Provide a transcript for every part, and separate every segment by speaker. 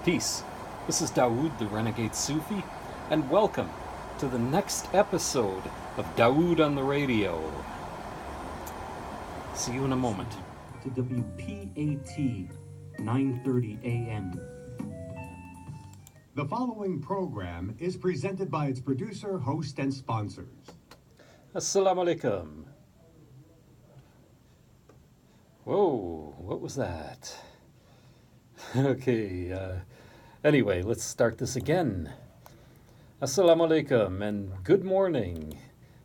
Speaker 1: Peace. This is Dawoud the Renegade Sufi, and welcome to the next episode of Dawoud on the Radio. See you in a moment.
Speaker 2: To WPAT 9:30 a.m.
Speaker 3: The following program is presented by its producer, host, and sponsors.
Speaker 1: Assalamu alaikum. Whoa, what was that? Okay, anyway, let's start this again. Assalamu alaikum and good morning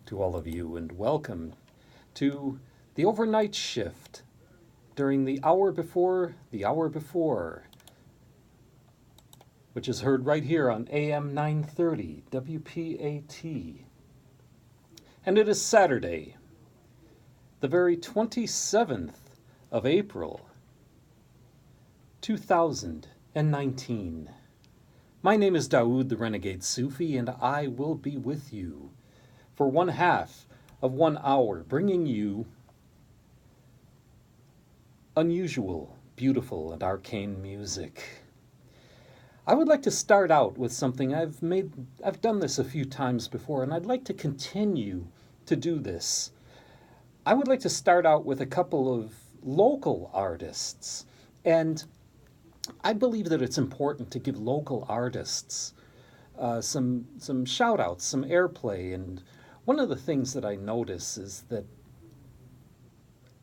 Speaker 1: to all of you, and welcome to the overnight shift during the hour before, which is heard right here on AM 930 WPAT. And it is Saturday, the very 27th of April, 2019. My name is Dawoud the Renegade Sufi, and I will be with you for one half of 1 hour, bringing you unusual, beautiful, and arcane music. I would like to start out with something I've done this a few times before, and I'd like to continue to do this. I would like to start out with a couple of local artists, and I believe that it's important to give local artists some shout-outs, some airplay. And one of the things that I notice is that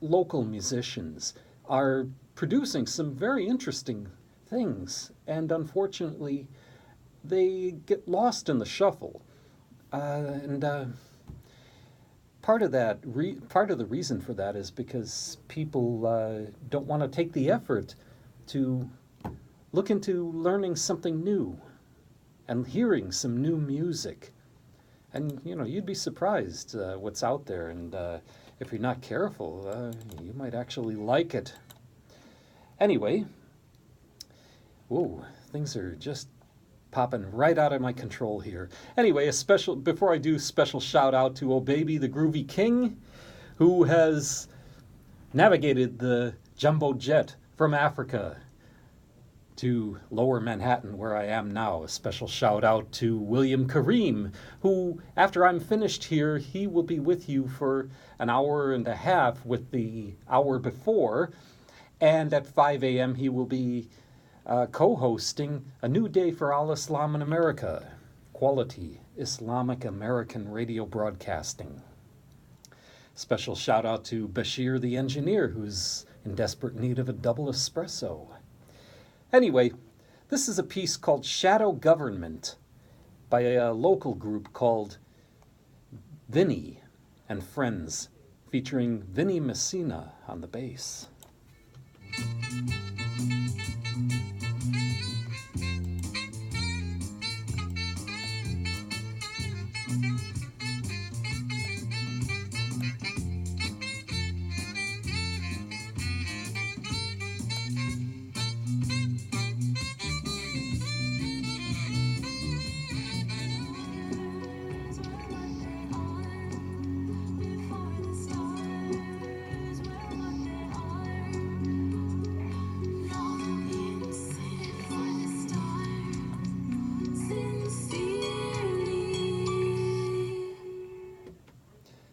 Speaker 1: local musicians are producing some very interesting things, and unfortunately they get lost in the shuffle. Part of the reason for that is because people don't want to take the effort to look into learning something new and hearing some new music. And, you'd be surprised what's out there. And if you're not careful, you might actually like it. Anyway, whoa, things are just popping right out of my control here. Anyway, before I do, special shout out to Oh Baby the Groovy King, who has navigated the jumbo jet from Africa to Lower Manhattan, where I am now. A special shout out to William Kareem, who, after I'm finished here, he will be with you for an hour and a half with the hour before. And at 5 a.m. he will be co-hosting A New Day for Al Islam in America, quality Islamic American radio broadcasting. Special shout out to Bashir the engineer, who's in desperate need of a double espresso. Anyway, this is a piece called Shadow Government by a local group called Vinny and Friends, featuring Vinny Messina on the bass.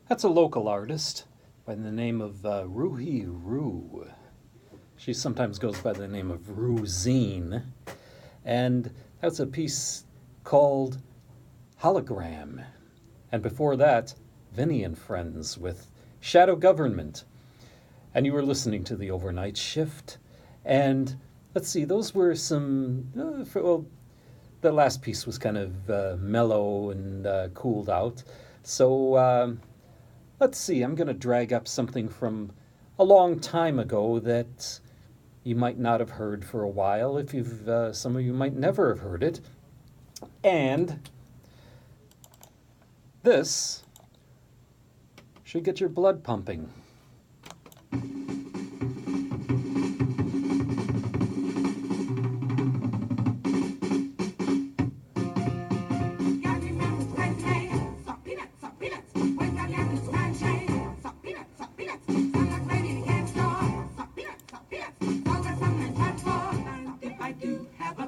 Speaker 1: That's a local artist by the name of Ruhi Roo. She sometimes goes by the name of Ruzine. And that's a piece called Hologram. And before that, Vinny and Friends with Shadow Government. And you were listening to The Overnight Shift. And let's see, those were some, the last piece was kind of mellow and cooled out. So let's see, I'm going to drag up something from a long time ago that you might not have heard for a while. If some of you might never have heard it. And this should get your blood pumping.
Speaker 4: Have a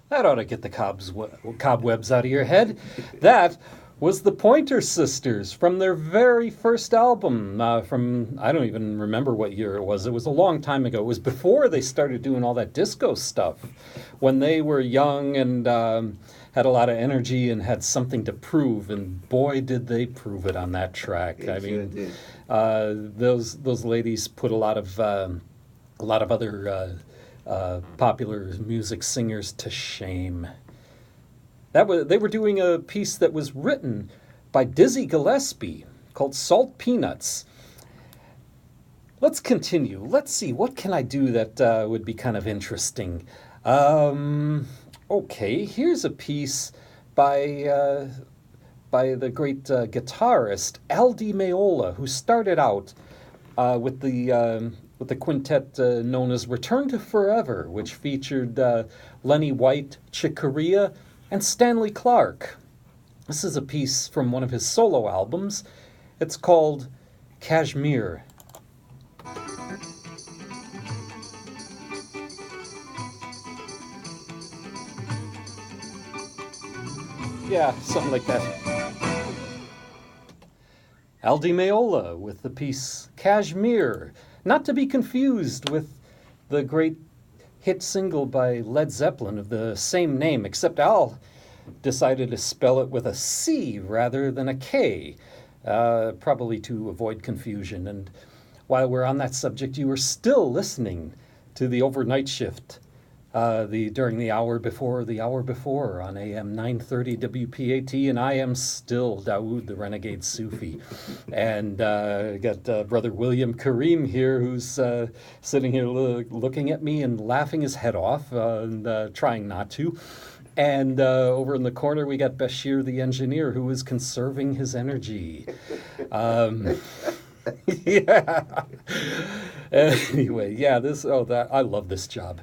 Speaker 1: That ought to get the cobwebs out of your head. That was the Pointer Sisters from their very first album from, I don't even remember what year it was. It was a long time ago. It was before they started doing all that disco stuff, when they were young and had a lot of energy and had something to prove. And boy, did they prove it on that track. I mean, those ladies put a lot of other popular music singers to shame. They were doing a piece that was written by Dizzy Gillespie called Salt Peanuts. Let's continue. Let's see, what can I do that would be kind of interesting? Okay, here's a piece by the great guitarist Al Di Meola, who started out with the quintet known as Return to Forever, which featured Lenny White, Chick Corea, and Stanley Clarke. This is a piece from one of his solo albums. It's called Kashmir. Yeah, something like that. Al Di Meola with the piece Kashmir, not to be confused with the great hit single by Led Zeppelin of the same name, except Al decided to spell it with a C rather than a K, probably to avoid confusion. And while we're on that subject, you were still listening to the overnight shift during the hour before on AM 930 WPAT, and I am still Dawoud the Renegade Sufi. And got Brother William Kareem here, who's sitting here looking at me and laughing his head off and trying not to. And over in the corner, we got Bashir the engineer, who is conserving his energy. Yeah. Anyway, yeah, I love this job.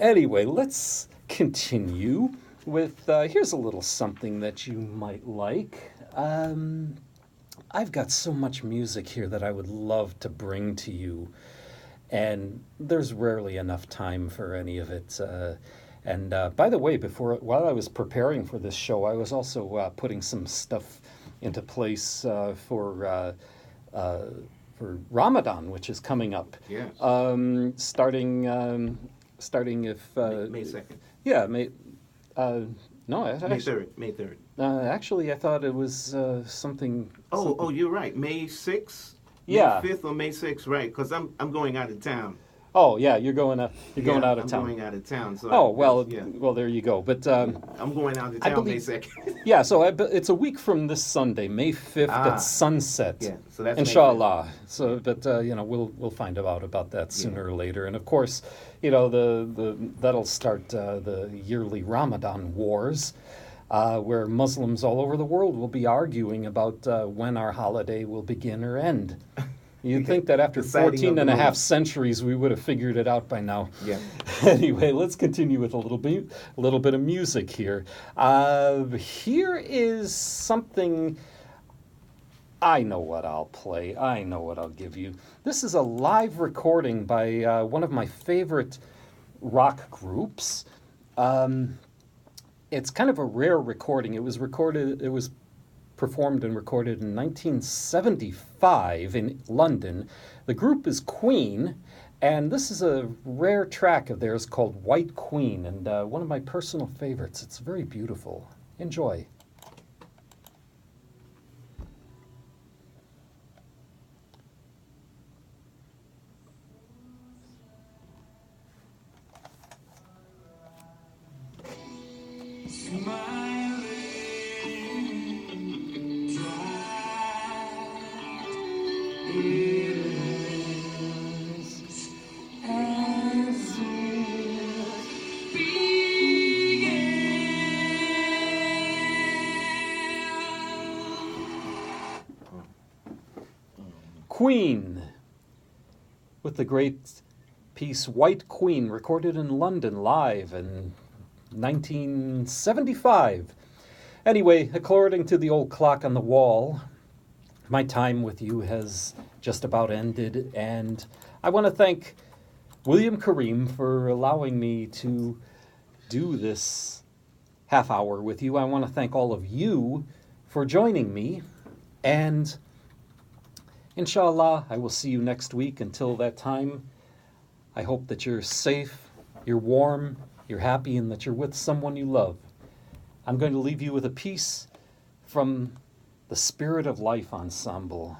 Speaker 1: Anyway, let's continue with, here's a little something that you might like. I've got so much music here that I would love to bring to you, and there's rarely enough time for any of it. And by the way, while I was preparing for this show, I was also putting some stuff into place for Ramadan, which is coming up.
Speaker 4: Yes.
Speaker 1: Starting if
Speaker 4: May 2nd.
Speaker 1: Yeah, May. No,
Speaker 4: May 3rd. May 3rd.
Speaker 1: Actually, I thought it was something.
Speaker 4: Oh, you're right. May 6th.
Speaker 1: Yeah.
Speaker 4: May 5th or May 6th, right? Because I'm going out of town.
Speaker 1: Oh yeah, you're going out of town.
Speaker 4: I'm going out of town. So
Speaker 1: well, there you go. But
Speaker 4: I'm going out of town May 2nd.
Speaker 1: Yeah, so it's a week from this Sunday, May 5th at sunset.
Speaker 4: Yeah, so that's
Speaker 1: Inshallah. So, but we'll find out about that sooner or later. And of course, that'll start the yearly Ramadan wars, where Muslims all over the world will be arguing about when our holiday will begin or end. You'd think that after 14 and a half centuries, we would have figured it out by now.
Speaker 4: Yeah.
Speaker 1: Anyway, let's continue with a little bit of music here. Here is something. I know what I'll play. I know what I'll give you. This is a live recording by one of my favorite rock groups. It's kind of a rare recording. It was performed and recorded in 1975 in London. The group is Queen, and this is a rare track of theirs called White Queen, and one of my personal favorites. It's very beautiful. Enjoy. Queen, with the great piece White Queen, recorded in London live in 1975. Anyway, according to the old clock on the wall, my time with you has just about ended, and I want to thank William Kareem for allowing me to do this half hour with you. I want to thank all of you for joining me. And inshallah, I will see you next week. Until that time, I hope that you're safe, you're warm, you're happy, and that you're with someone you love. I'm going to leave you with a piece from the Spirit of Life Ensemble.